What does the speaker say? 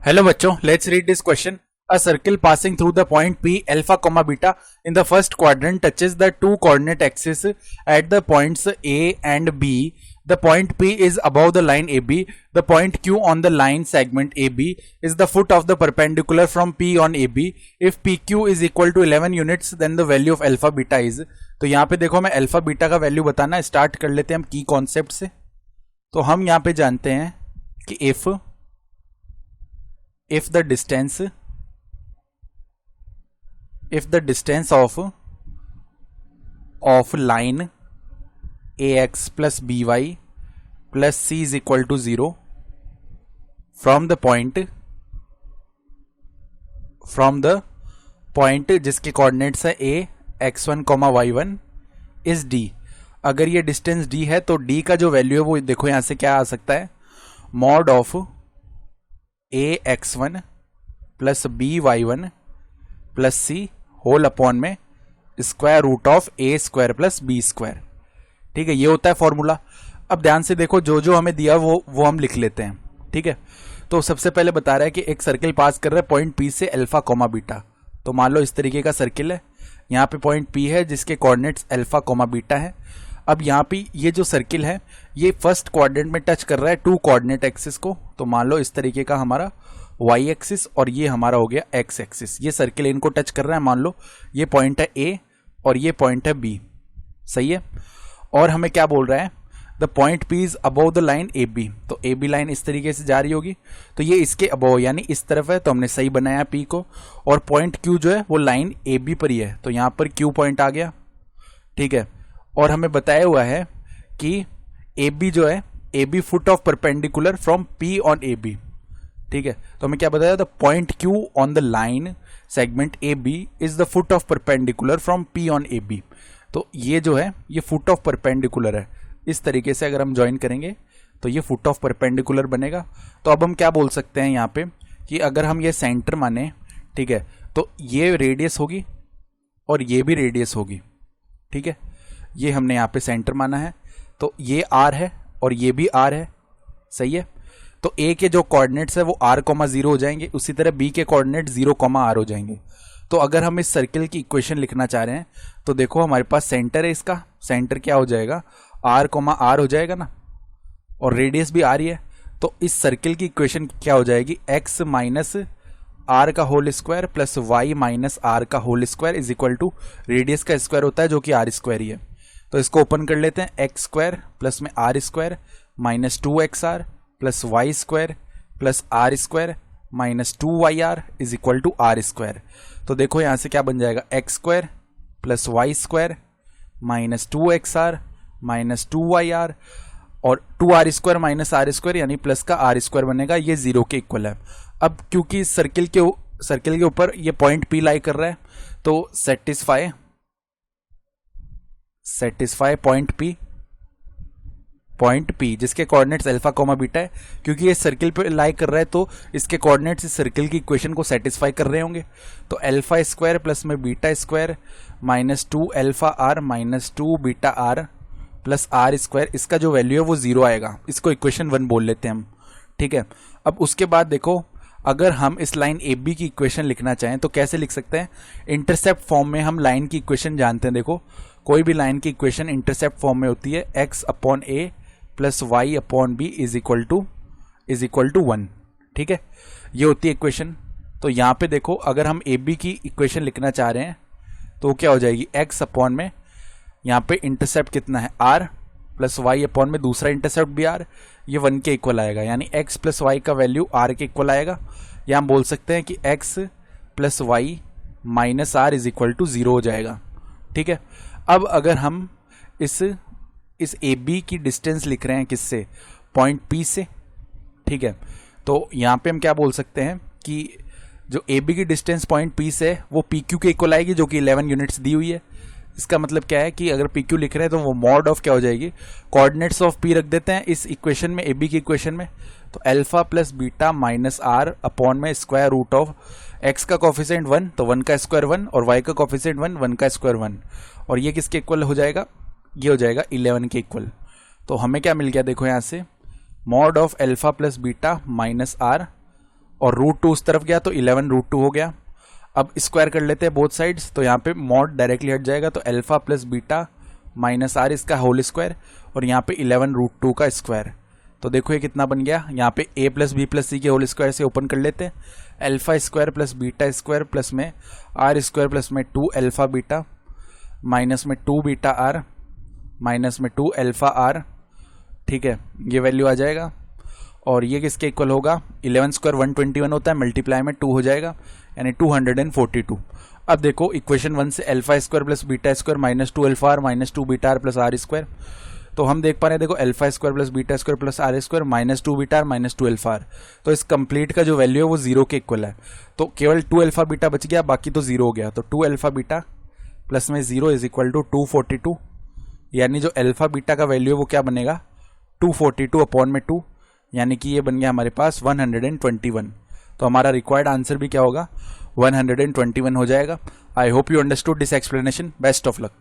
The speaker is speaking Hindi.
Hello बच्चों, let's read this question. A circle passing through the point P alpha comma beta in the first quadrant touches the two coordinate axes at the points A and B. The point P is above the line AB. The point Q on the line segment AB is the foot of the perpendicular from P on AB. If PQ is equal to 11 units, then the value of alpha beta is. तो यहाँ पे देखो, मैं अल्फा बीटा का वैल्यू बताना स्टार्ट कर लेते हैं हम की कॉन्सेप्ट से. तो हम यहाँ पे जानते हैं कि if the distance of line ax plus by plus c is equal to 0 from the point जिसके कोऑर्डिनेट्स है a x1 y1 is d. अगर ये डिस्टेंस d है तो d का जो वैल्यू है वो देखो यहां से क्या आ सकता है, mod of a x1 plus b y1 plus c whole upon में square root of a square plus b square. ठीक है, ये होता है फॉर्मूला. अब ध्यान से देखो, जो जो हमें दिया वो हम लिख लेते हैं. ठीक है, तो सबसे पहले बता रहा है कि एक सर्किल पास कर रहा है पॉइंट P से अल्फा कॉमा बीटा. तो मान लो इस तरीके का सर्किल है, यहाँ पे पॉइंट P है जिसके कोऑर्डिनेट्स अल्फा कॉमा बीटा है. अब यहाँ पे ये जो सर्किल है ये फर्स्ट क्वाड्रेंट में टच कर रहा है टू कोऑर्डिनेट एक्सिस को. तो मान लो इस तरीके का हमारा y एक्सिस और ये हमारा हो गया x एक्सिस. ये सर्किल इनको टच कर रहा है. मान लो ये पॉइंट है A और ये पॉइंट है B. सही है. और हमें क्या बोल रहा है, the point P is above the line AB. तो AB लाइन इस तरीके से जा रही होगी, तो ये इसके अबव यानी इस तरफ है, तो हमने सही बनाया P को. और पॉइंट Q जो है वो लाइन AB पर ही है, तो यहाँ पर Q पॉइंट आ गया. ठीक है, और हमें बताया हुआ है कि AB जो है, AB foot of perpendicular from P on AB. ठीक है, तो हमें क्या बताया, the point Q on the line segment AB is the foot of perpendicular from P on AB. तो ये जो है ये फुट ऑफ परपेंडिकुलर है. इस तरीके से अगर हम ज्वाइन करेंगे तो ये फुट ऑफ परपेंडिकुलर बनेगा. तो अब हम क्या बोल सकते हैं यहाँ पे कि अगर हम ये सेंटर माने, ठीक है, तो ये रेडियस होगी और ये भी रेडियस होगी. ठीक है, ये हमने यहाँ पे सेंटर माना है, तो ये r है और ये भी r है. सही है. तो a के जो कोऑर्डिनेट्स है वो r,0 हो जाएंगे, उसी तरह b के कोऑर्डिनेट 0,r हो जाएंगे. तो अगर हम इस सर्किल की इक्वेशन लिखना चाह रहे हैं तो देखो हमारे पास सेंटर है, इसका सेंटर क्या हो जाएगा, r,r हो जाएगा ना, और रेडियस भी r ही है. तो इस सर्किल की इक्वेशन क्या हो जाएगी, x माइनस r का whole square plus y minus r का whole square is equal to radius का स्क्वायर होता है जो कि r स्क्वायर ही है. तो इसको ओपन कर लेते हैं, एक्स स्क्वायर प्लस में r square minus 2xr plus y square plus r square minus 2yr is equal to r square. तो देखो यहाँ से क्या बन जाएगा, x square plus y square minus 2xr minus 2yr और 2r square minus r square यानी प्लस का r स्क्वायर बनेगा. ये 0 के इक्वल है. अब क्योंकि इस सर्किल के ऊपर ये पॉइंट P लाई कर रहा है, तो सेटिस्फाई पॉइंट P जिसके कोऑर्डिनेट्स अल्फा कॉमा बीटा है. क्योंकि ये सर्किल पे लाई कर रहा है तो इसके कोऑर्डिनेट्स इस सर्किल की इक्वेशन को सेटिस्फाई कर रहे होंगे. तो अल्फा स्क्वायर प्लस में beta square minus 2 alpha r minus 2 beta r plus r square, इसका जो वैल्यू है वो 0 आएगा. इसको इक्वेशन 1 बोल लेते हैं हम. ठीक है, अब उसके बाद देखो, अगर हम इस लाइन AB की इक्वेशन लिखना चाहें तो कैसे लिख सकते हैं, इंटरसेप्ट फॉर्म में. हम लाइन की इक्वेशन जानते हैं. देखो, कोई भी लाइन की इक्वेशन इंटरसेप्ट फॉर्म में होती है, x upon a plus y upon b is equal to 1. ठीक है, ये होती है इक्वेशन. तो यहाँ पे देखो, अगर हम AB की इक्वेशन लिखना चाह रहे हैं तो क्या हो जाएगी, x अपॉन में यहाँ पे इंटरसेप्ट कितना है r प्लस वाई अपॉन में दूसरा इंटरसेप्ट भी r, ये 1 के इक्वल आएगा. यानी x प्लस वाई का वैल्यू r के इक्वल आएगा. या हम बोल सकते हैं कि x plus y minus r is equal to 0 हो जाएगा. ठीक है, अब अगर हम इस AB की डिस्टेंस लिख रहे हैं किससे, पॉइंट P से. ठीक है, तो यहाँ पे हम क्या बोल सकते हैं कि जो AB की डिस्टेंस पॉइंट P से वो PQ के इक्वल आएगी जो कि 11 यूनिट्स दी हुई है. इसका मतलब क्या है कि अगर PQ लिख रहे हैं तो वो मॉड ऑफ क्या हो जाएगी, कोऑर्डिनेट्स ऑफ P रख देते हैं इस इक्वेशन में, AB की इक्वेशन में. तो alpha plus beta minus r upon में स्क्वायर रूट ऑफ x का कोफिशिएंट 1 तो 1 का स्क्वायर 1 और y का कोफिशिएंट 1 1 का स्क्वायर 1. और ये किसके इक्वल हो जाएगा, ये हो जाएगा 11 के इक्वल. तो हमें क्या मिल गया, देखो यहाँ से mod of alpha plus beta minus r और √2 उस तरफ गया तो 11 √2 हो गया। अब स्क्वायर कर लेते हैं बोथ साइड्स, तो यहाँ पे मॉड डायरेक्टली हट जाएगा, तो alpha plus beta minus r इसका होल स्क्वायर, और यहाँ पे 11 √2 का स्क्वायर। तो देखो ये कितना बन गया, यहाँ पे a प्लस बी प्लस सी के होल स्क्वायर से ओपन कर लेते हैं, alpha square plus beta square plus में आर स्क्वायर प्लस में 2 अल्फा बीटा माइनस में 2 बीटा आर माइनस में 2 अल्फा आर। ठीक है, ये वैल्यू आ जाएगा। और ये किसके इक्वल होगा, 11 स्क्वायर 121 होता है, मल्टीप्लाई में 2 हो जाएगा, यानी 242। अब देखो इक्वेशन 1 से alpha square plus beta square minus 2 alpha r minus 2 beta r plus r square, तो हम देख पा रहे हैं देखो alpha square plus beta square plus r square minus 2 beta r minus 2 alpha r, तो इस कंप्लीट का जो वैल्यू है वो 0 के इक्वल है। तो केवल 2 अल्फा बीटा बच गया, बाकी तो 0 हो गया। तो 2 अल्फा बीटा प्लस में 0 इज इक्वल टू 242, यानी जो अल्फा बीटा का वैल्यू है वो क्या बनेगा 242 अपॉन में 2, यानी कि ये बन गया हमारे पास 121। तो हमारा रिक्वायर्ड आंसर भी क्या होगा 121 हो जाएगा। I hope you understood this explanation. Best of luck.